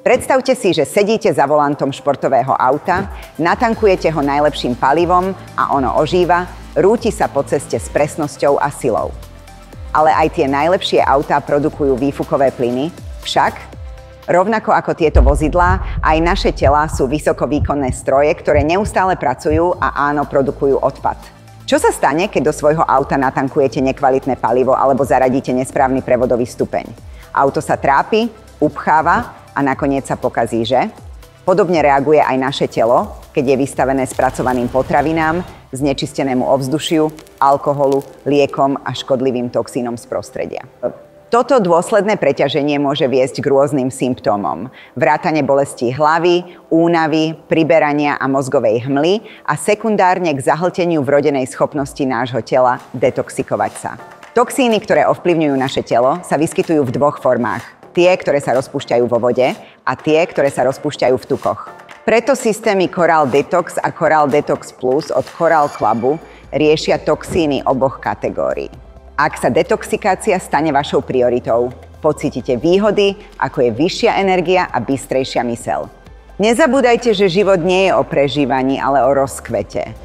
Predstavte si, že sedíte za volantom športového auta, natankujete ho najlepším palivom a ono ožíva, rúti sa po ceste s presnosťou a silou. Ale aj tie najlepšie autá produkujú výfukové plyny, však rovnako ako tieto vozidlá, aj naše telá sú vysokovýkonné stroje, ktoré neustále pracujú a áno, produkujú odpad. Čo sa stane, keď do svojho auta natankujete nekvalitné palivo alebo zaradíte nesprávny prevodový stupeň? Auto sa trápi, upcháva a nakoniec sa pokazí, že? Podobne reaguje aj naše telo, keď je vystavené spracovaným potravinám, znečistenému ovzdušiu, alkoholu, liekom a škodlivým toxínom z prostredia. Toto dôsledné preťaženie môže viesť k rôznym symptómom. Vrátane bolesti hlavy, únavy, priberania a mozgovej hmly a sekundárne k zahlteniu vrodenej schopnosti nášho tela detoxikovať sa. Toxíny, ktoré ovplyvňujú naše telo, sa vyskytujú v dvoch formách. Tie, ktoré sa rozpúšťajú vo vode a tie, ktoré sa rozpúšťajú v tukoch. Preto systémy Coral Detox a Coral Detox Plus od Coral Clubu riešia toxíny oboch kategórií. Ak sa detoxikácia stane vašou prioritou, pocítite výhody, ako je vyššia energia a bystrejšia myseľ. Nezabúdajte, že život nie je o prežívaní, ale o rozkvete.